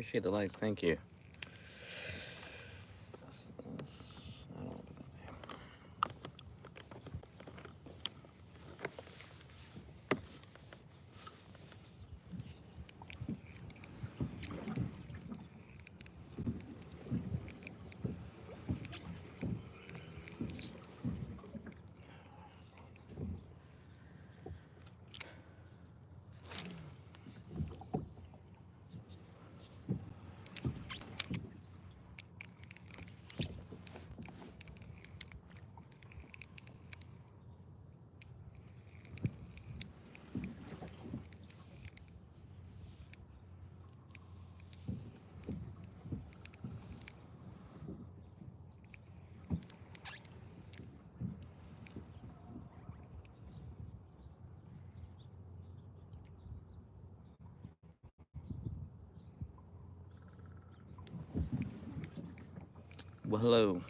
Appreciate the likes. Thank you. Well, hello.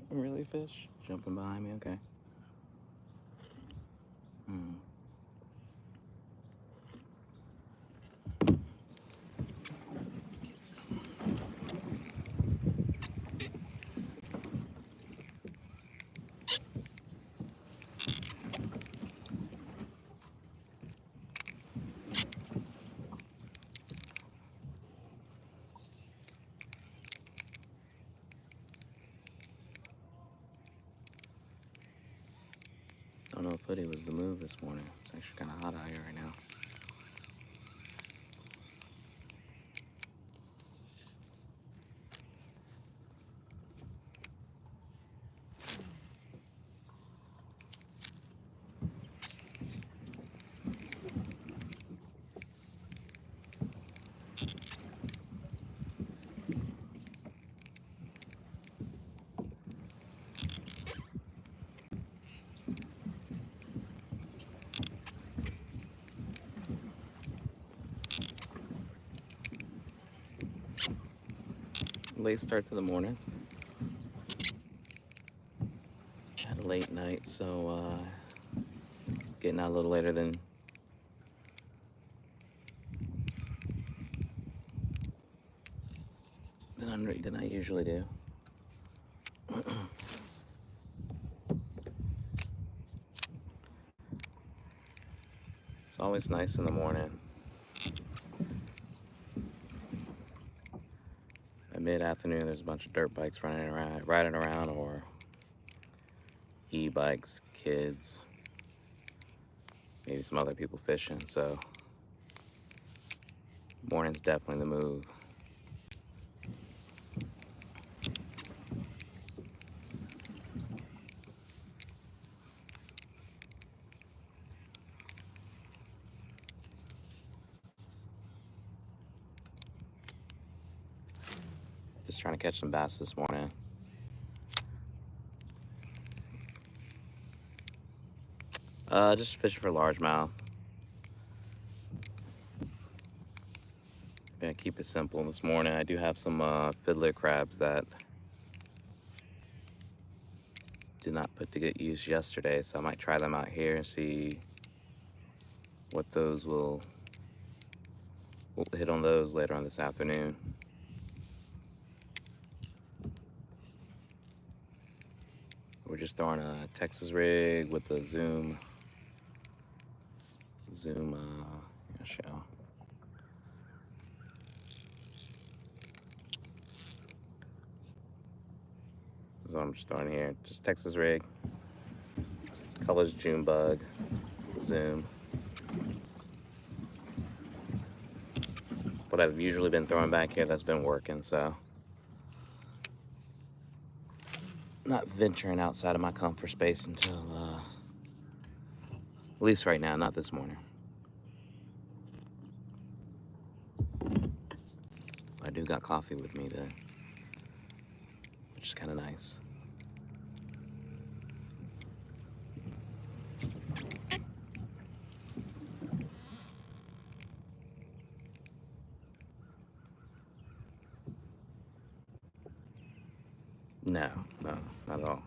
Really, fish? Jumping behind me? Okay. Hmm. Don't know if hoodie was the move this morning. It's actually kind of hot out here right now. Late start to the morning. Had a late night, so getting out a little later than I usually do. It's always nice in the morning. At mid-afternoon, there's a bunch of dirt bikes riding around, or e-bikes, kids, maybe some other people fishing. So morning's definitely the move. Just trying to catch some bass this morning. Just fishing for largemouth. Gonna keep it simple this morning. I do have some fiddler crabs that did not put to good use yesterday, so I might try them out here and see what those will we'll hit on those later on this afternoon. We're just throwing a Texas rig with a zoom shell. That's what I'm just throwing here. Just Texas rig. Colors June bug. Zoom. What I've usually been throwing back here that's been working, so not venturing outside of my comfort space until at least right now, not this morning. I do got coffee with me though, which is kind of nice. No, no, not at all.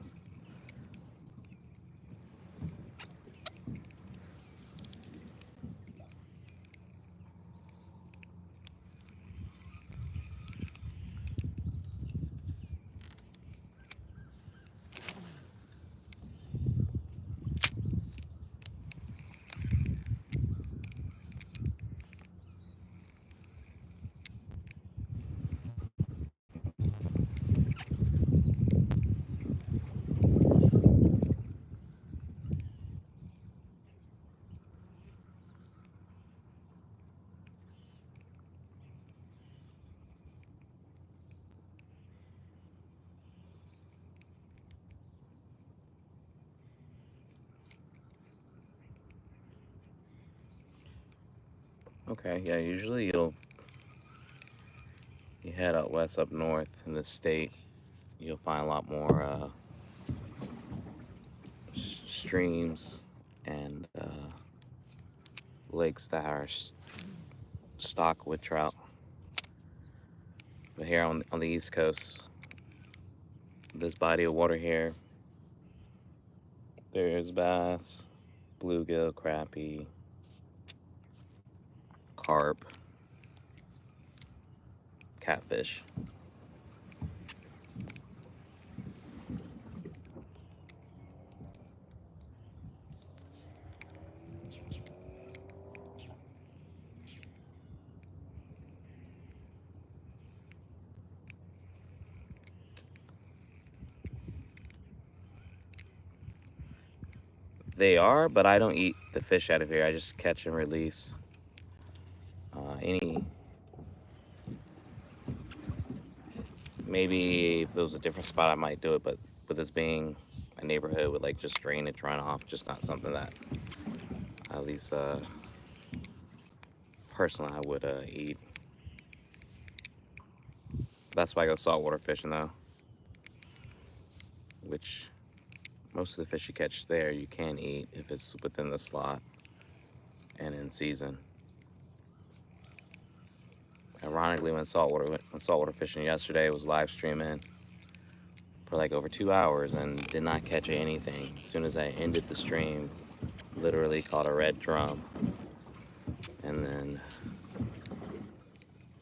Okay, yeah, usually you head out west, up north in the state, you'll find a lot more streams and lakes that are stocked with trout. But here on the East Coast, this body of water here, there's bass, bluegill, crappie, carp, catfish. They are, but I don't eat the fish out of here. I just catch and release. Maybe if it was a different spot, I might do it, but with this being a neighborhood with like just drainage run off, just not something that at least personally I would eat. That's why I go saltwater fishing though, which most of the fish you catch there you can eat if it's within the slot and in season. Ironically, when saltwater fishing yesterday, was live streaming for like over 2 hours and did not catch anything. As soon as I ended the stream, literally caught a red drum, and then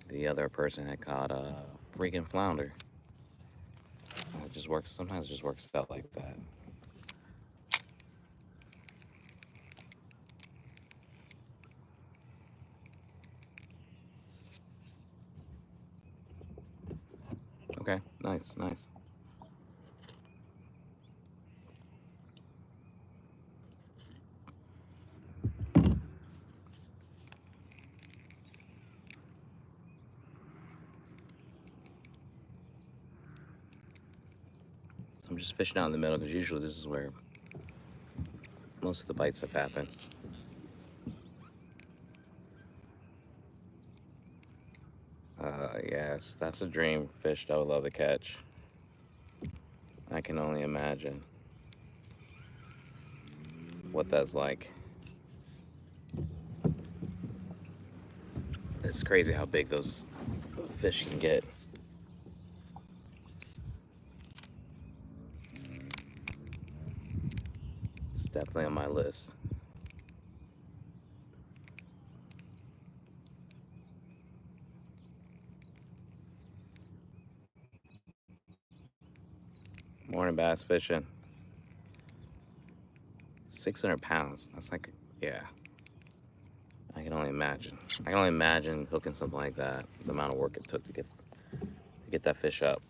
the other person had caught a freaking flounder. It just works. Sometimes it just works out like that. Okay, nice, nice. So I'm just fishing out in the middle because usually this is where most of the bites have happened. Yes, that's a dream fish that I would love to catch. I can only imagine what that's like. It's crazy how big those fish can get. It's definitely on my list. Morning bass fishing. 600 pounds. That's like, yeah. I can only imagine. I can only imagine hooking something like that. The amount of work it took to get that fish up.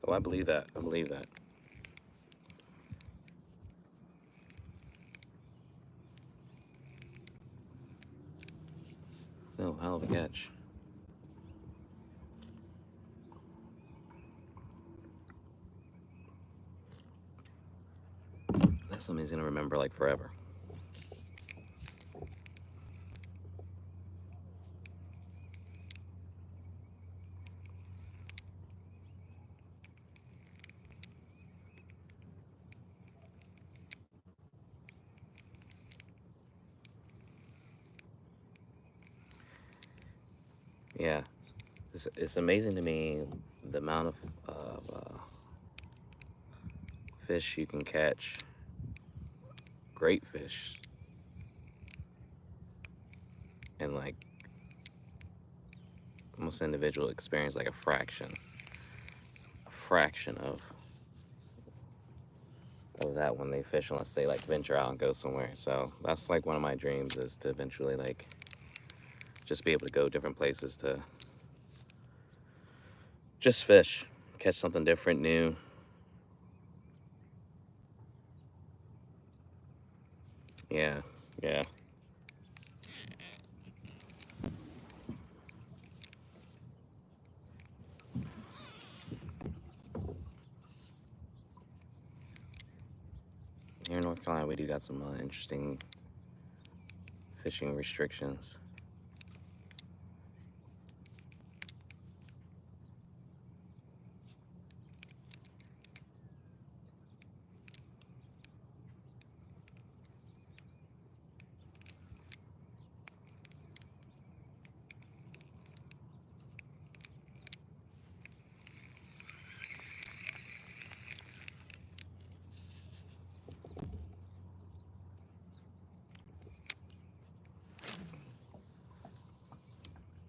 Oh, I believe that. I believe that. Still, hell of a catch. That's something he's gonna remember like forever. Yeah, it's amazing to me the amount of fish you can catch, great fish, and like most individual experience like a fraction of that when they fish unless they like venture out and go somewhere. So that's like one of my dreams is to eventually like just be able to go different places to just fish, catch something different, new. Yeah, yeah. Here in North Carolina, we do got some interesting fishing restrictions.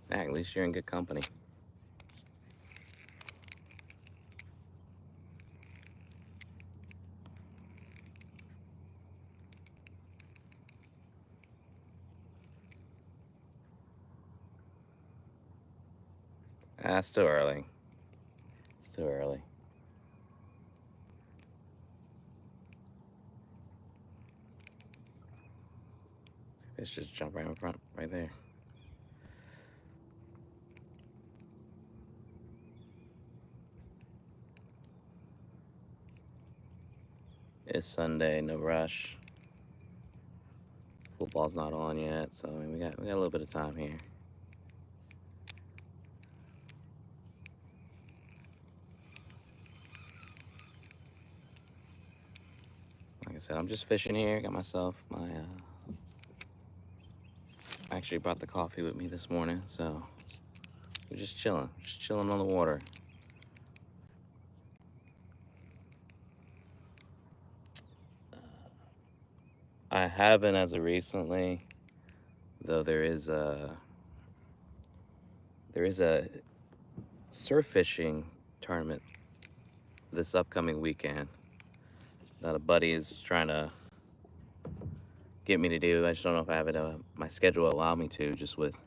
At least you're in good company. It's still early. Still early. Fish just jump right in front, right there. It's Sunday, no rush. Football's not on yet, so I mean, we got a little bit of time here. Like I said, I'm just fishing here. Got myself my. I actually brought the coffee with me this morning, so we're just chilling on the water. I haven't as of recently, though. There is a surf fishing tournament this upcoming weekend that a buddy is trying to get me to do. I just don't know if I have it. My schedule will allow me to, just with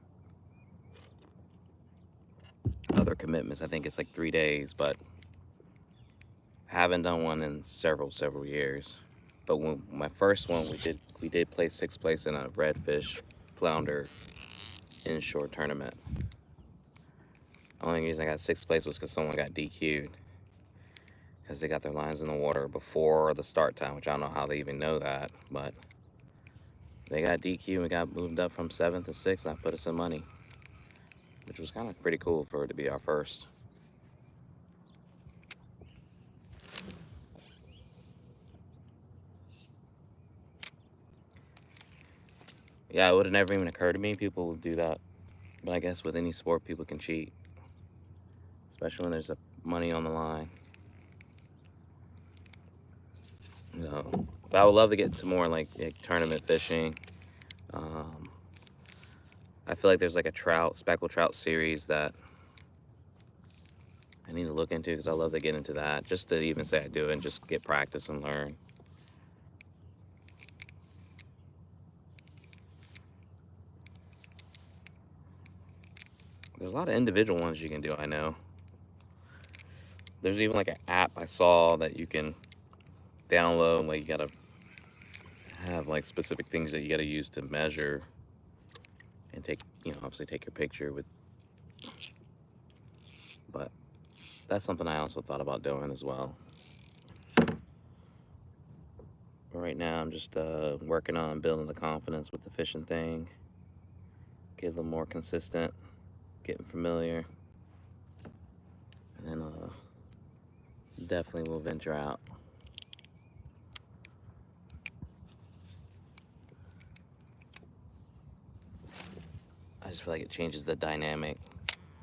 other commitments. I think it's like 3 days, but haven't done one in several years. But when my first one, we did play sixth place in a redfish flounder inshore tournament. The only reason I got sixth place was because someone got DQ'd because they got their lines in the water before the start time, which I don't know how they even know that, but they got DQ'd and got moved up from 7th to 6th. And that put us in money, which was kind of pretty cool for it to be our first. Yeah, it would have never even occurred to me people would do that. But I guess with any sport, people can cheat, especially when there's money on the line. No, but I would love to get into more like tournament fishing. I feel like there's like a speckled trout series that I need to look into because I love to get into that, just to even say I do it and just get practice and learn. There's a lot of individual ones you can do, I know. There's even like an app I saw that you can download. Like you gotta have like specific things that you gotta use to measure and take, obviously take your picture with. But that's something I also thought about doing as well. But right now, I'm just working on building the confidence with the fishing thing. Get a little more consistent, getting familiar, and then definitely will venture out. I just feel like it changes the dynamic.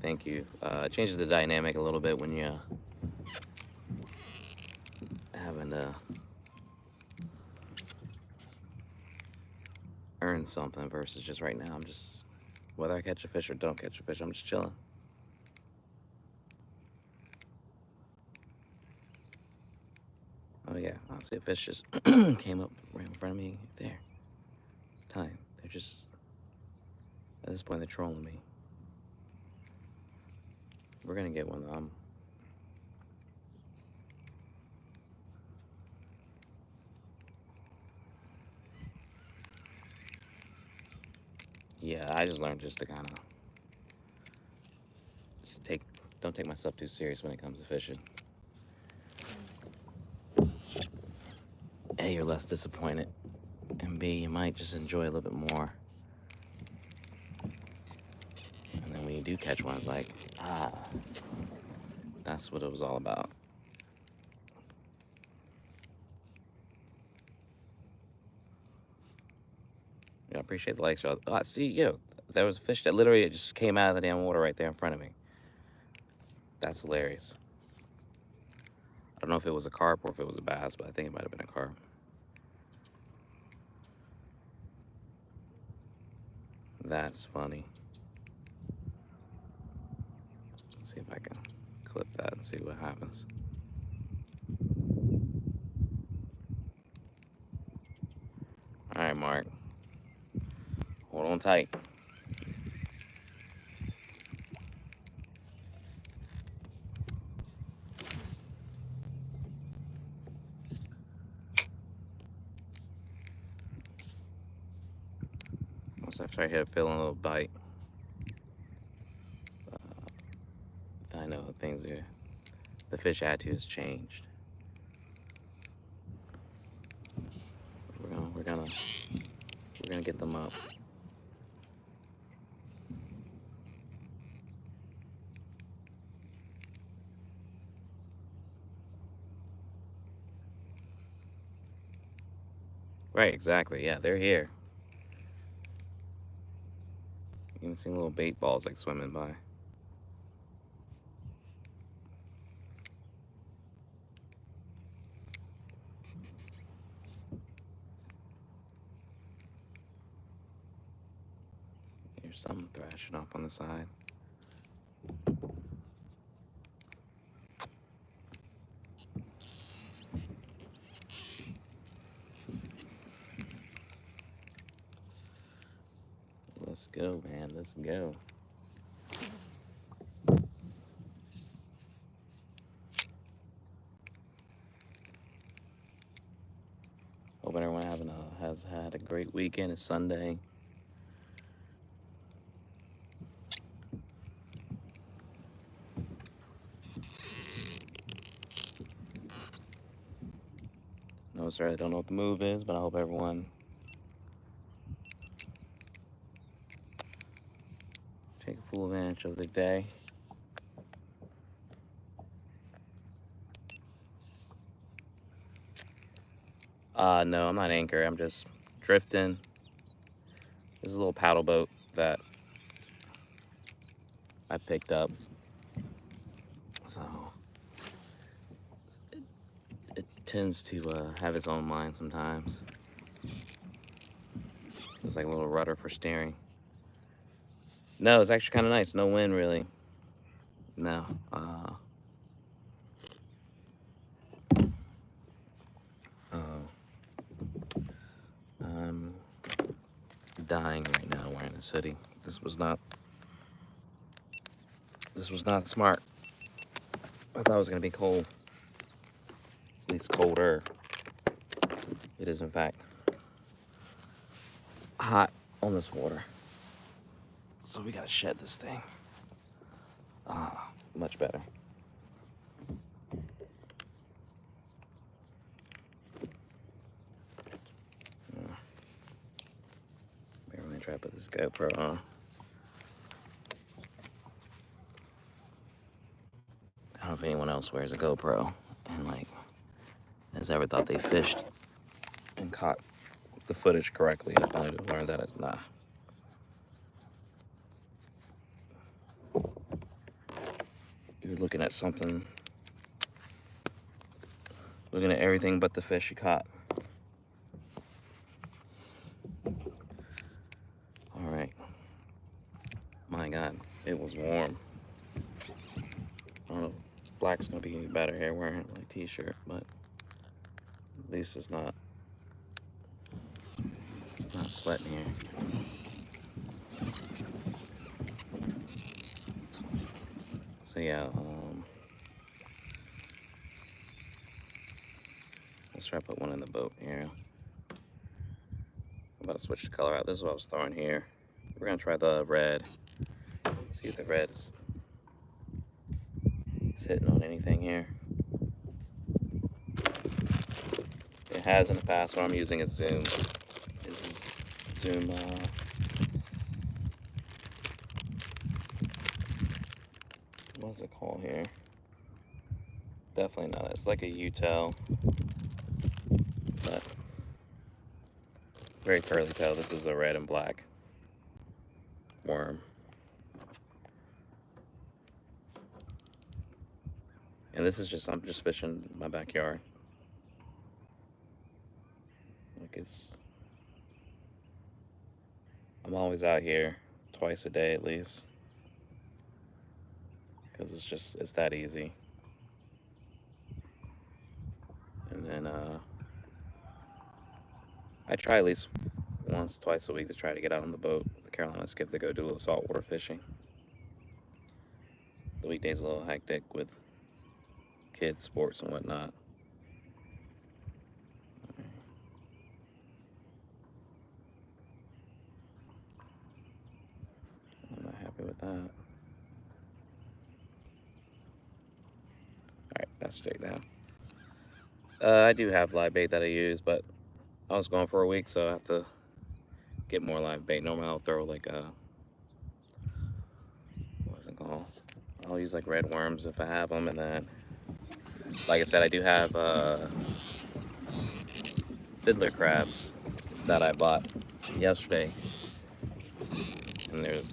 Thank you. It changes the dynamic a little bit when you're having to earn something versus just right now. I'm just, whether I catch a fish or don't catch a fish, I'm just chilling. Oh yeah, honestly, a fish just came up right in front of me there. Time. They're just, at this point, they're trolling me. We're gonna get one though. Yeah, I just learned just to kind of don't take myself too serious when it comes to fishing. A, you're less disappointed, and B, you might just enjoy a little bit more. And then when you do catch one, it's like, that's what it was all about. I appreciate the likes, y'all. Oh, I see, there was a fish that literally just came out of the damn water right there in front of me. That's hilarious. I don't know if it was a carp or if it was a bass, but I think it might have been a carp. That's funny. Let's see if I can clip that and see what happens. All right, Mark. Hold on tight. Once I start feeling a little bite, I know the fish attitude has changed. We're gonna get them up. Right, exactly. Yeah, they're here. You can see little bait balls like swimming by. There's some thrashing off on the side. Let's go, man. Let's go. Hope everyone has had a great weekend. It's Sunday. No, sir, I don't know what the move is, but I hope everyone take full advantage of the day. No, I'm not anchor. I'm just drifting. This is a little paddle boat that I picked up. So it tends to have its own mind sometimes. It's like a little rudder for steering. No, it's actually kind of nice. No wind, really. No. I'm dying right now wearing this hoodie. This was not smart. I thought it was gonna be cold, at least colder. It is in fact hot on this water. So we gotta shed this thing. Much better. Maybe I'm gonna try to put this GoPro on. I don't know if anyone else wears a GoPro and like has ever thought they fished and caught the footage correctly, and only to learn that it's not. You're looking at something, looking at everything but the fish you caught. All right. My God, it was warm. I don't know if black's gonna be any better here wearing my t-shirt, but at least it's not sweating here. So yeah, let's try to put one in the boat here. I'm about to switch the color out. This is what I was throwing here. We're gonna try the red. See if the red is hitting on anything here. It has in the past. What I'm using is Zoom. Zoom. What's it called here? Definitely not. It's like a U-tail, but very curly tail. This is a red and black worm. And this is I'm just fishing my backyard. Like I'm always out here twice a day at least, because it's that easy. And then I try at least once, twice a week to try to get out on the boat, the Carolina Skiff, to go do a little saltwater fishing. The weekday's a little hectic with kids, sports, and whatnot. I'm not happy with that. Alright, that's straight down. I do have live bait that I use, but I was gone for a week, so I have to get more live bait. Normally I'll throw like what's it called? I'll use like red worms if I have them, and then, like I said, I do have fiddler crabs that I bought yesterday, and there's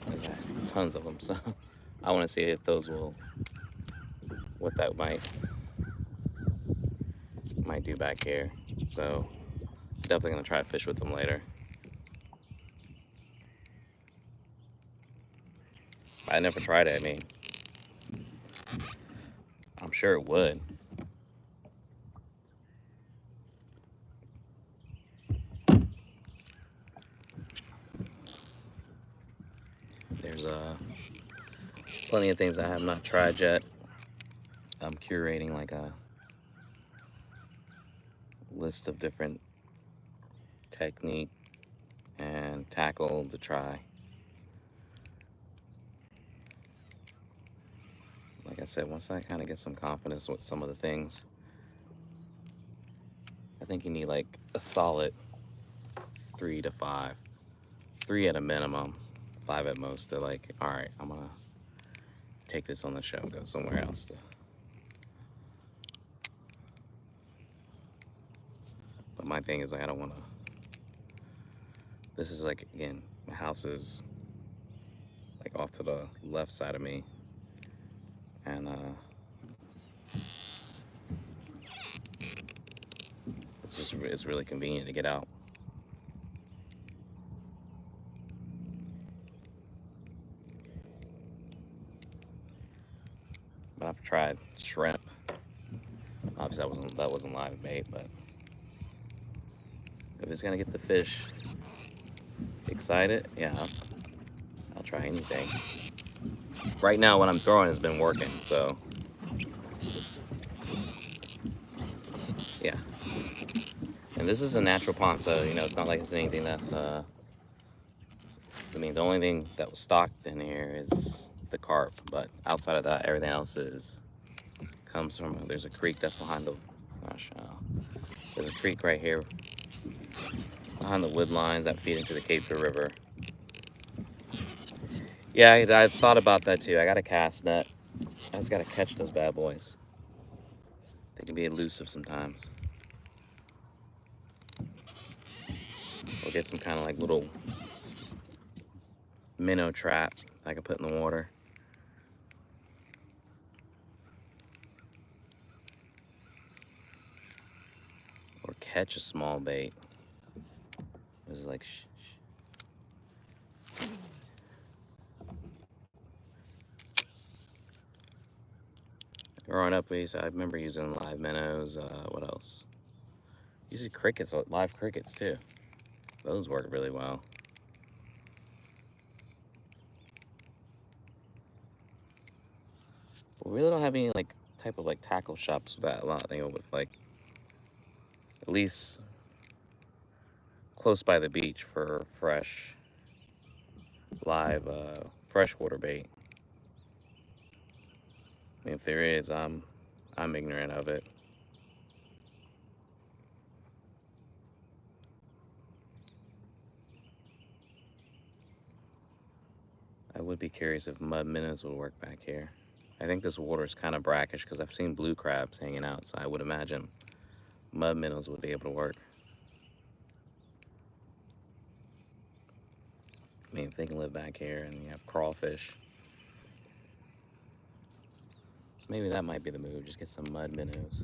tons of them, so I want to see if those what that might do back here. So definitely gonna try to fish with them later. I never tried it. I mean, I'm sure it would. There's plenty of things I have not tried yet. I'm curating like a list of different technique and tackle to try. Like I said, once I kind of get some confidence with some of the things, I think you need like a solid 3 to 5. 3 at a minimum, 5 at most, to like, all right, I'm gonna take this on the show and go somewhere else. But my thing is, like, I don't want to. This is like, again, my house is like off to the left side of me, and it's really convenient to get out. But I've tried shrimp. Obviously that wasn't live bait, but if it's gonna get the fish excited, yeah, I'll try anything. Right now what I'm throwing has been working, so Yeah. And this is a natural pond, so, you know, it's not like it's anything that's, I mean, the only thing that was stocked in here is the carp, but outside of that, everything else comes from, there's a creek that's behind the, gosh, there's a creek right here behind the wood lines that feed into the Cape Fear River. Yeah, I thought about that too. I got a cast net. I just got to catch those bad boys. They can be elusive sometimes. Or get some kind of like little minnow trap I can put in the water. Or catch a small bait. This is like, growing up, I remember using live minnows. What else? Using crickets, live crickets too. Those work really well. But we really don't have any like type of like tackle shops with that a lot. You know, with like at least close by the beach for fresh, live freshwater bait. I mean, if there is, I'm ignorant of it. I would be curious if mud minnows would work back here. I think this water is kind of brackish because I've seen blue crabs hanging out, so I would imagine mud minnows would be able to work. I mean, if they can live back here and you have crawfish. So maybe that might be the move, just get some mud minnows.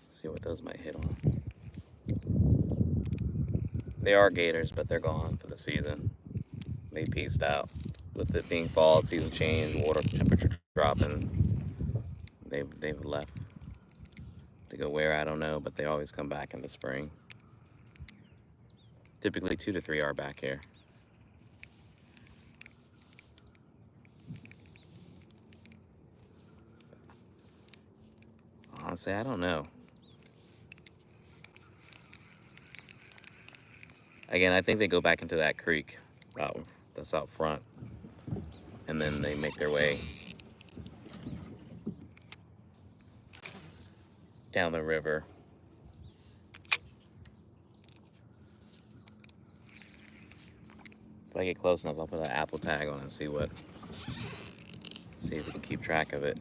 See what those might hit on. They are gators, but they're gone for the season. They pieced out. With it being fall, season change, water temperature dropping, they've left to go where, I don't know, but they always come back in the spring. Typically 2 to 3 are back here. Honestly, I don't know. Again, I think they go back into that creek out that's out front, and then they make their way down the river. If I get close enough, I'll put an Apple tag on and see if we can keep track of it.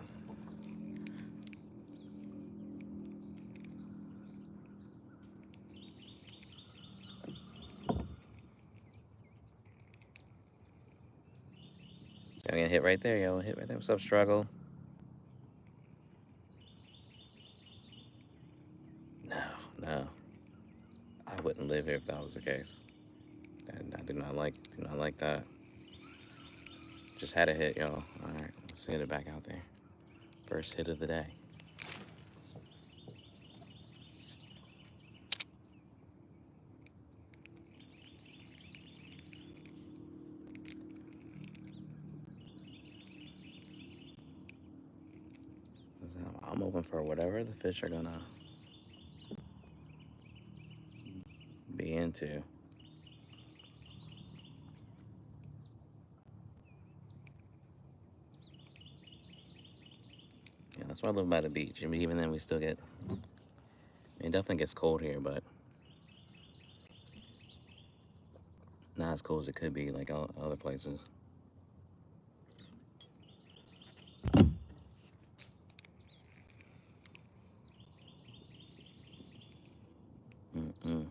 So I'm gonna hit right there, yo. Hit right there. What's up, struggle? No. I wouldn't live here if that was the case. I do not like that. Just had a hit, y'all. Alright, let's hit it back out there. First hit of the day. So I'm open for whatever the fish are gonna be into. Yeah, that's why I live by the beach. I mean, even then we still get, it definitely gets cold here, but not as cold as it could be like other places. Mm-mm.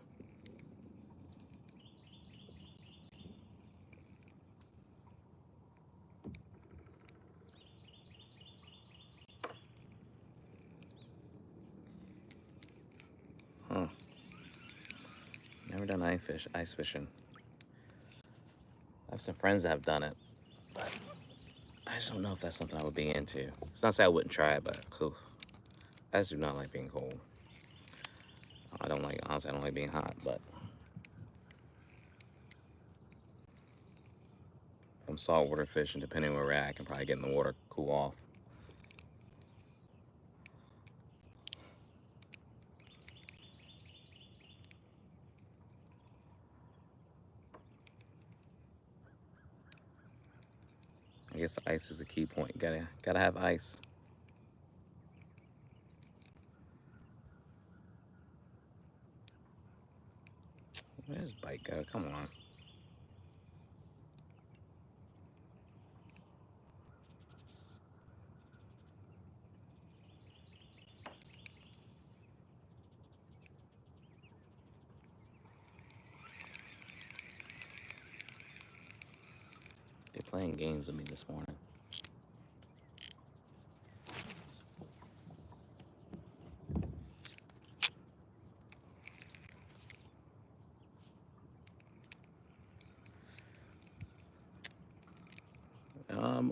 Huh. Never done ice fishing. I have some friends that have done it, but I just don't know if that's something I would be into. It's not to say I wouldn't try it, but oof, I just do not like being cold. Honestly, I don't like being hot, but if I'm saltwater fishing, depending where we're at, I can probably get in the water, cool off. guess ice is a key point. Gotta have ice. Where does bike go? Come on. They're playing games with me this morning.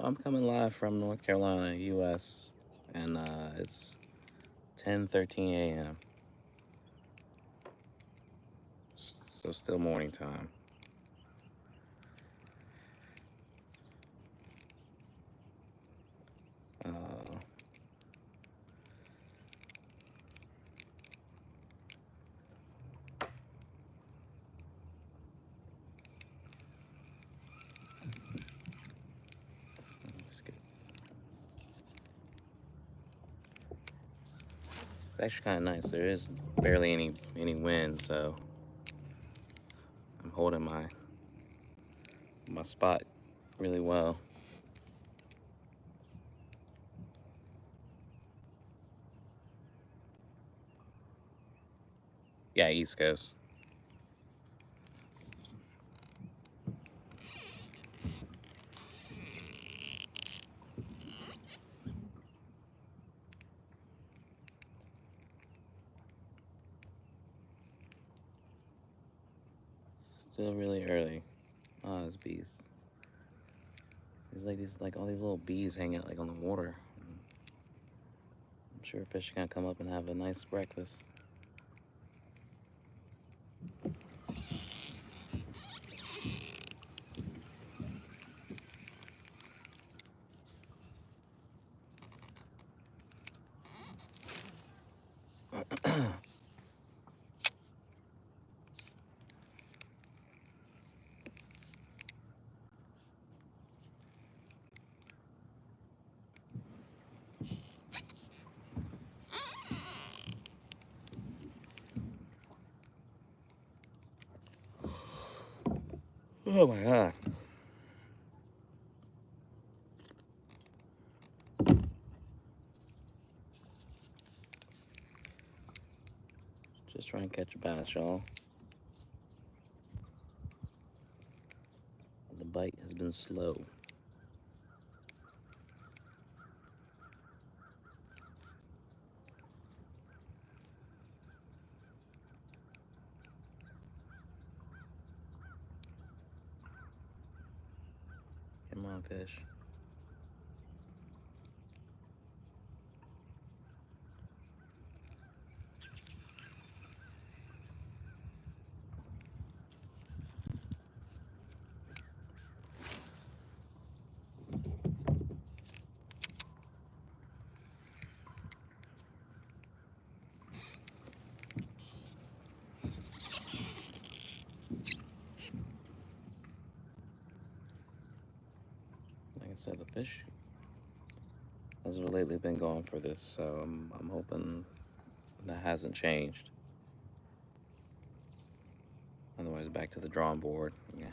I'm coming live from North Carolina, U.S., and it's 10:13 a.m. So still morning time. Let's get. It's actually kind of nice. There is barely any wind, so I'm holding my spot really well. Yeah, East Coast. Still really early. Oh, there's bees. There's like all these little bees hanging out like on the water. I'm sure fish are gonna come up and have a nice breakfast. Oh my god. Just trying to catch a bass, y'all. The bite has been slow. Come on, fish. Like I said, the fish has lately been going for this, so I'm hoping that hasn't changed. Otherwise, back to the drawing board. Yeah.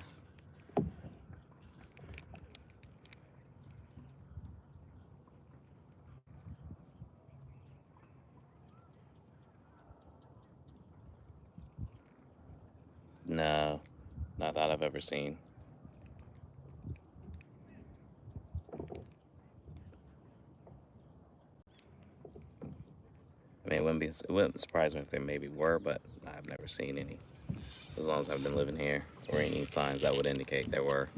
No, not that I've ever seen. I mean, it wouldn't surprise me if there maybe were, but I've never seen any. As long as I've been living here, or any signs that would indicate there were.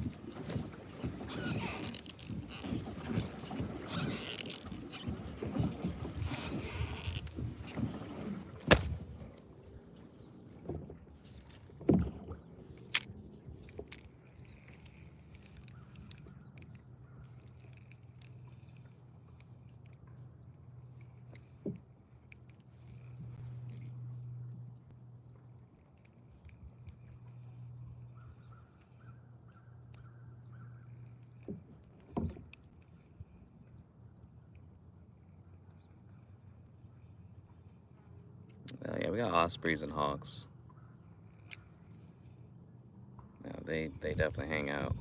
got ospreys and hawks. Yeah, they definitely hang out.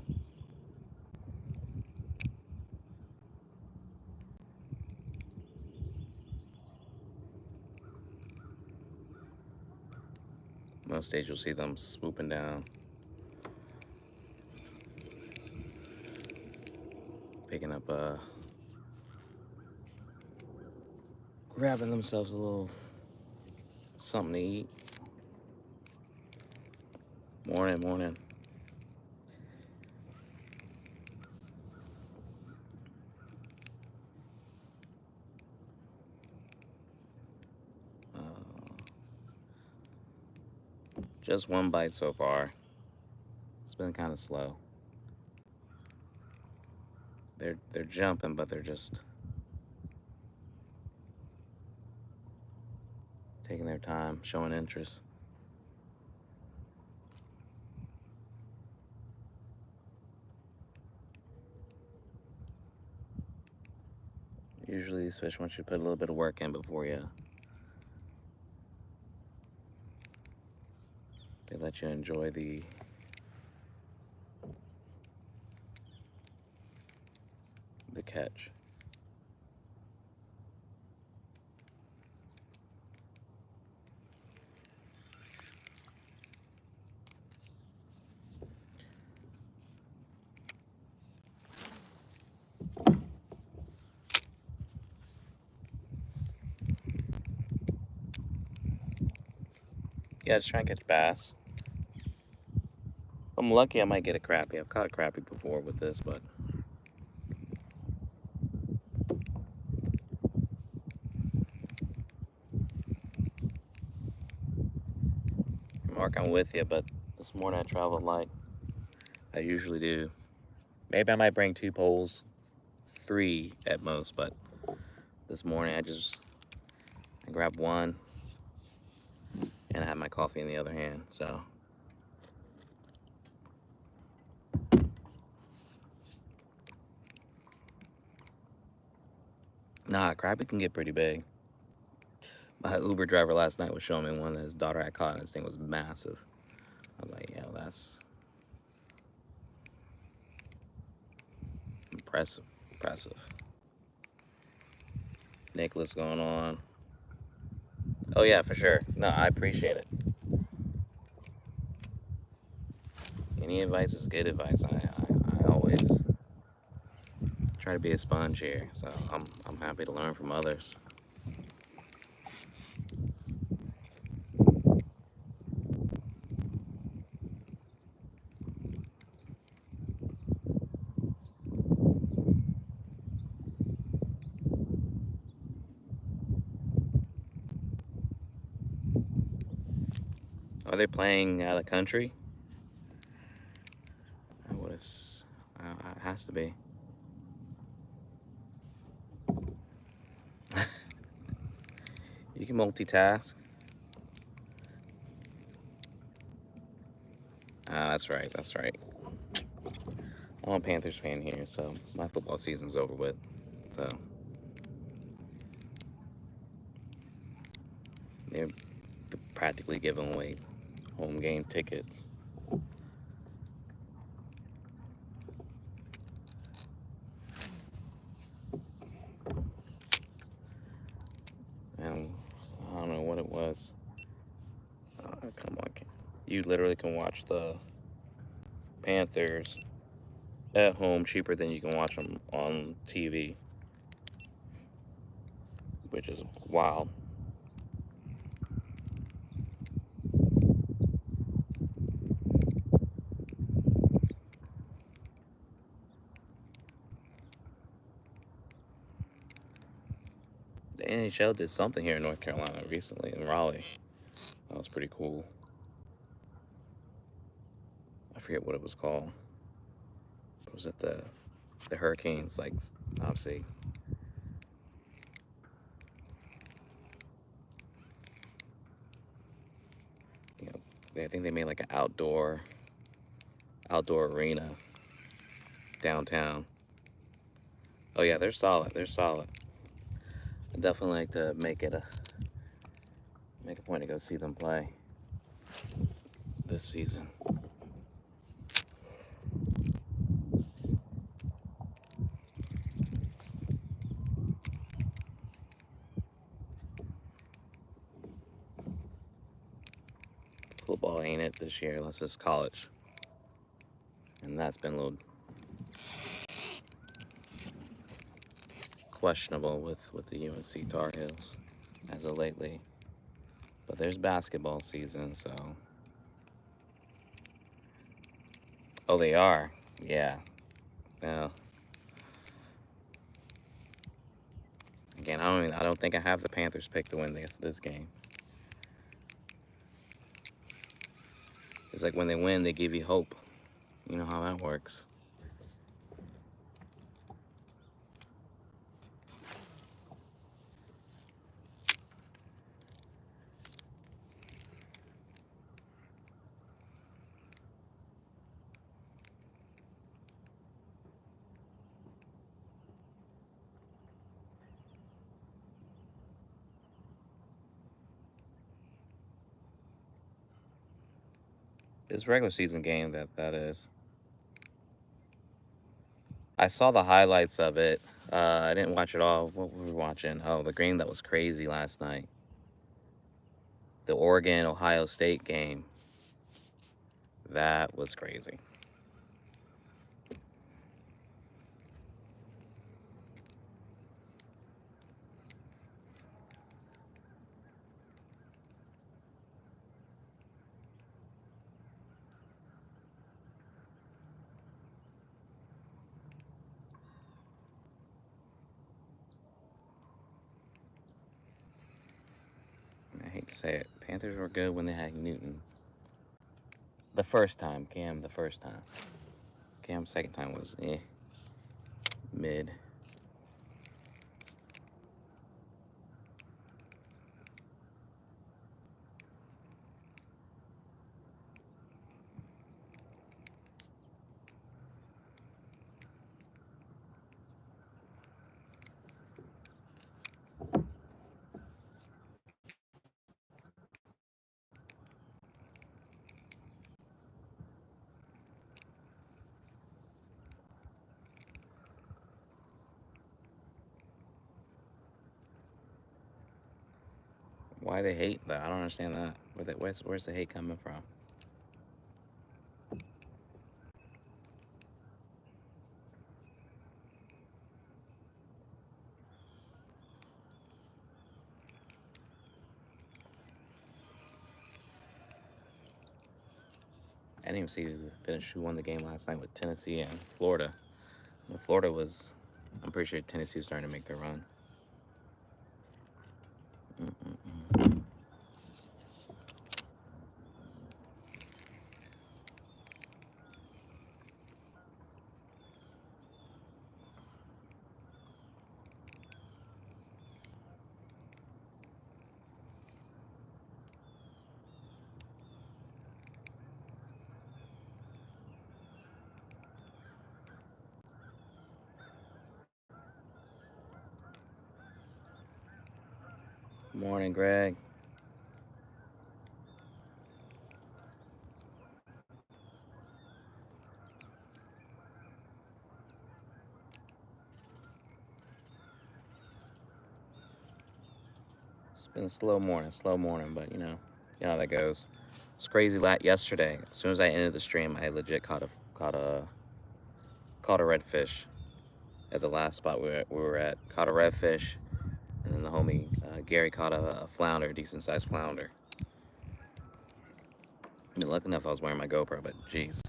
Most days you'll see them swooping down, picking up grabbing themselves a little something to eat. Morning, morning. Uh, just one bite so far. It's been kind of slow. They're jumping, but they're just taking their time, showing interest. Usually these fish want you to put a little bit of work in before they let you enjoy the catch. Yeah, just try and catch bass. If I'm lucky, I might get a crappie. I've caught a crappie before with this, but Mark, I'm with you, but this morning I traveled light. I usually do. Maybe I might bring 2 poles, 3 at most, but this morning I grabbed one and I had my coffee in the other hand, so. Nah, crappie can get pretty big. My Uber driver last night was showing me one that his daughter had caught, and this thing was massive. I was like, yeah, that's impressive. Impressive. Nicholas going on. Oh yeah, for sure. No, I appreciate it. Any advice is good advice. I always try to be a sponge here, so I'm happy to learn from others. Are they playing out of country? I would have. It has to be. You can multitask. That's right. That's right. I'm a Panthers fan here, so my football season's over with. So they're practically giving away home game tickets. And I don't know what it was. Come on. You literally can watch the Panthers at home cheaper than you can watch them on TV, which is wild. The NHL did something here in North Carolina recently in Raleigh. That was pretty cool. I forget what it was called. It was at the Hurricanes, like, obviously. You know, I think they made like an outdoor arena downtown. Oh yeah, they're solid. They're solid. I definitely like to make it Make a point to go see them play this season. Football ain't it this year unless it's college. And that's been a little questionable with the UNC Tar Heels as of lately. But there's basketball season, so. Oh, they are? Yeah. Well, again, I don't think I have the Panthers picked to win this game. It's like when they win, they give you hope. You know how that works. This regular season game that is. I saw the highlights of it. I didn't watch it all. What were we watching? Oh, the game that was crazy last night. The Oregon-Ohio State game. That was crazy. I hate to say it. Panthers were good when they had Newton. The first time. Cam, the first time. Cam, second time was mid. Why they hate that? I don't understand that. Where's the hate coming from? I didn't even see who won the game last night with Tennessee and Florida. Well, Florida was, I'm pretty sure Tennessee was starting to make their run. Mm-mm-mm. Morning, Greg. It's been a slow morning, but you know how that goes. It's crazy. Yesterday, as soon as I ended the stream, I legit caught a redfish at the last spot we were at. Caught a redfish, and then the homie Gary caught a flounder, decent sized flounder. I mean, lucky enough I was wearing my GoPro, but geez.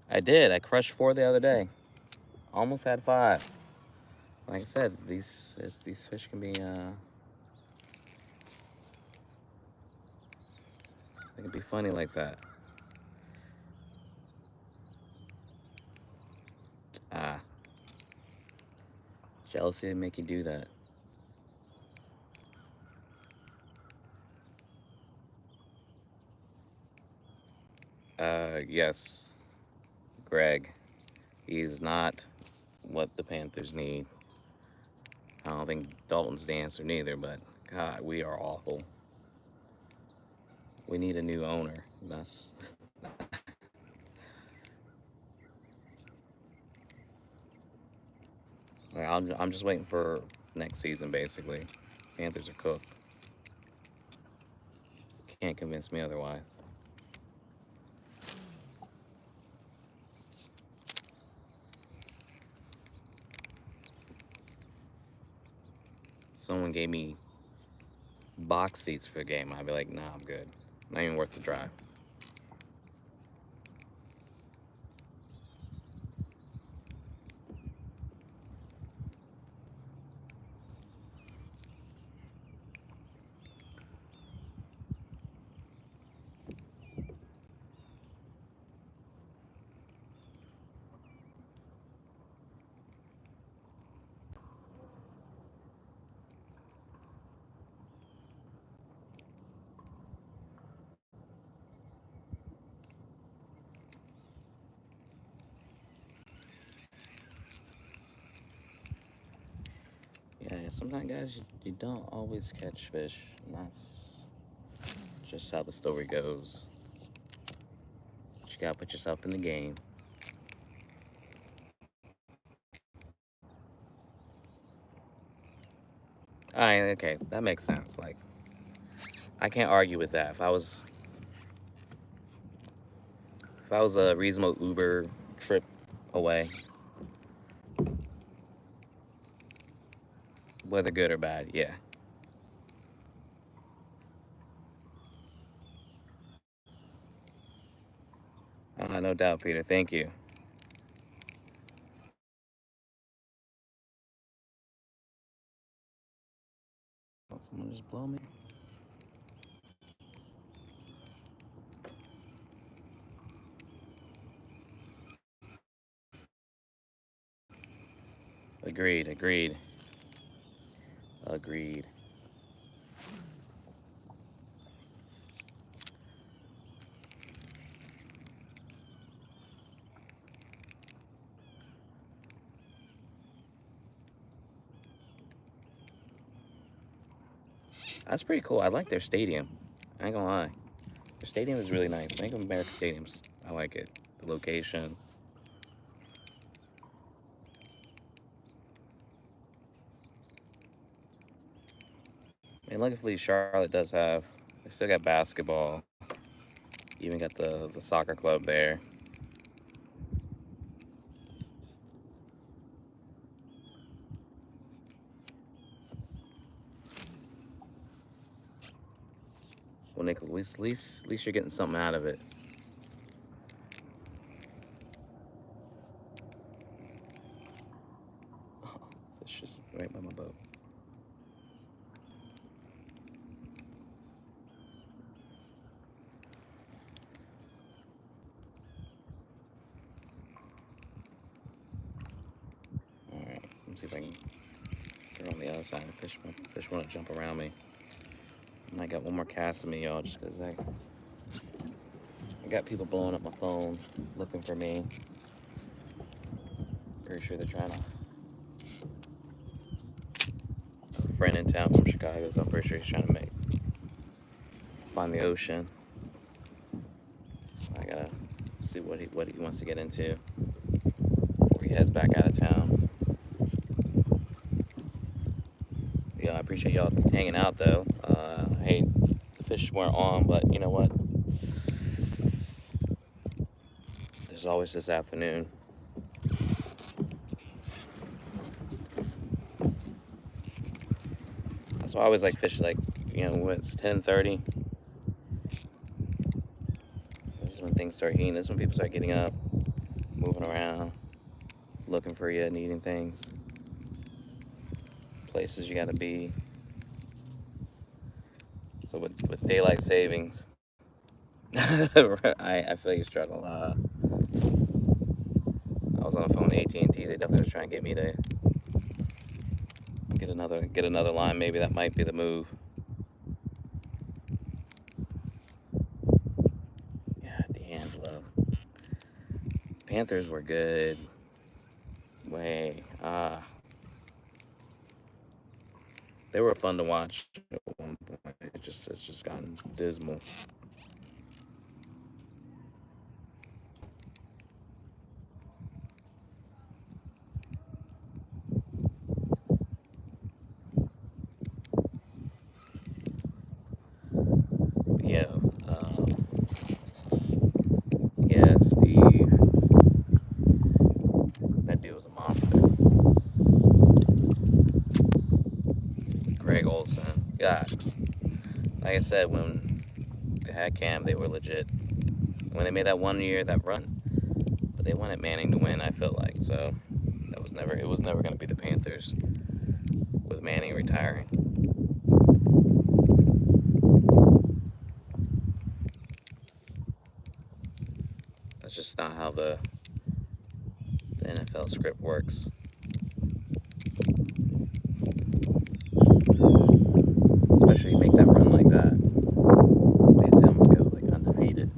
I did. I crushed 4 the other day. Almost had 5. Like I said, these fish can be they can be funny like that. Jealousy would make you do that. Yes, Greg. He's not what the Panthers need. I don't think Dalton's the answer neither, but God, we are awful. We need a new owner. That's like, I'm just waiting for next season, basically. Panthers are cooked. Can't convince me otherwise. Someone gave me box seats for the game, I'd be like, nah, I'm good. Not even worth the drive. Yeah, sometimes, guys, you don't always catch fish. And that's just how the story goes. You gotta put yourself in the game. Okay, that makes sense. Like, I can't argue with that. If I was a reasonable Uber trip away, whether good or bad, yeah. No doubt, Peter. Thank you. Oh, someone just blow me. Agreed, agreed, agreed. That's pretty cool. I like their stadium. I ain't gonna lie. Their stadium is really nice. Bank of America stadiums. I like it. The location. And luckily, Charlotte does have. They still got basketball. Even got the soccer club there. Well, Nick, at least you're getting something out of it. Oh, fish just right by my boat. All right, let me see if I can get on the other side. Fish want to jump around me. I might got one more cast of me, y'all, just because I got people blowing up my phone looking for me. Pretty sure they're trying to. A friend in town from Chicago, so I'm pretty sure he's trying to find the ocean. So I gotta see what he wants to get into before he heads back out of town. Yeah, I appreciate y'all hanging out though. Hey, the fish weren't on, but you know what? There's always this afternoon. That's why I always like fish, like, when it's 10:30. This is when things start heating. This is when people start getting up, moving around, looking for you, needing things, places you gotta be. So with daylight savings, I feel you struggle. I was on the phone with AT&T. They definitely was trying to get me to Get another line. Maybe that might be the move. Yeah, D'Angelo. Panthers were good. They were fun to watch at one point. It's just gotten dismal. Yeah, uh, yeah, Steve. That dude was a monster. Greg Olson. Yeah, like I said, when they had Cam, they were legit. When they made that 1 year, that run, but they wanted Manning to win. I felt like so. It was never going to be the Panthers with Manning retiring. That's just not how the NFL script works. Especially you make that run like that. They almost go like undefeated.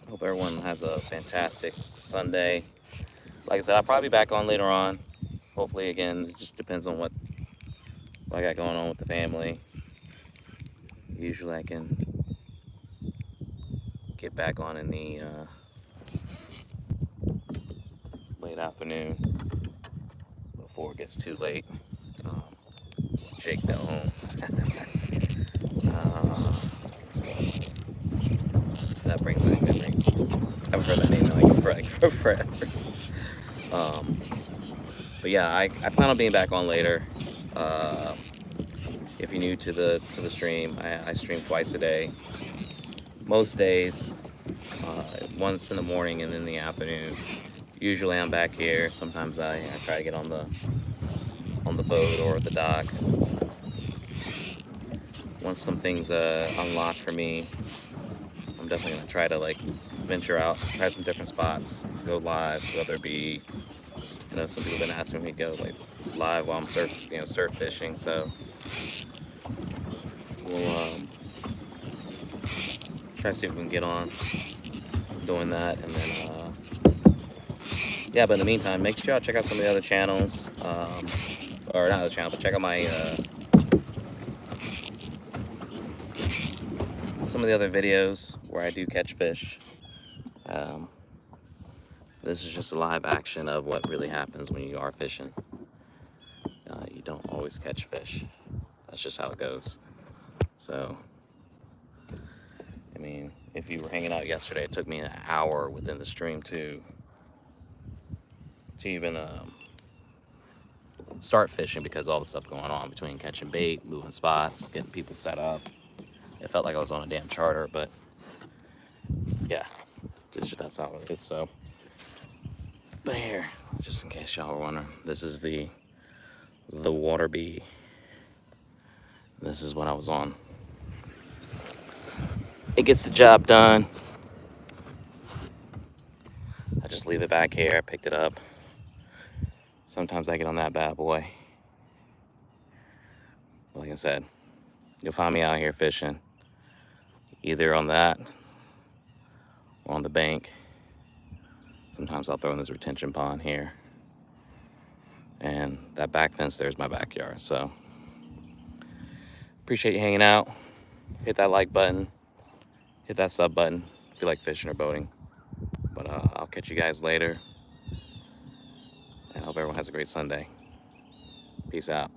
I hope everyone has a fantastic Sunday. Like I said, I'll probably be back on later on. Hopefully, again, it just depends on what I got going on with the family. Usually, I can get back on in the late afternoon before it gets too late. Um, Jake Del Home. That brings back memories. I've heard that name like for forever. Um, but yeah, I plan on being back on later. Uh, if you're new to the stream, I stream twice a day. Most days, once in the morning and in the afternoon. Usually I'm back here. Sometimes I try to get on the boat or the dock. Once some things unlock for me, I'm definitely gonna try to like venture out, try some different spots, go live, whether it be, some people have been asking me to go like live while I'm surf fishing. So we'll try to see if we can get on doing that, and then yeah. But in the meantime, make sure y'all check out some of the other channels, or not the channel, but check out my some of the other videos where I do catch fish. This is just a live action of what really happens when you are fishing. You don't always catch fish. That's just how it goes. So, I mean, if you were hanging out yesterday, it took me an hour within the stream to even start fishing because all the stuff going on between catching bait, moving spots, getting people set up. It felt like I was on a damn charter, but yeah, that's how it is. So, but here, just in case y'all were wondering, this is the water bee. This is what I was on. It gets the job done. I just leave it back here. I picked it up. Sometimes I get on that bad boy. Like I said, you'll find me out here fishing, either on that or on the bank. Sometimes I'll throw in this retention pond here. And that back fence there's my backyard. So appreciate you hanging out. Hit that like button. Hit that sub button if you like fishing or boating. But I'll catch you guys later. And I hope everyone has a great Sunday. Peace out.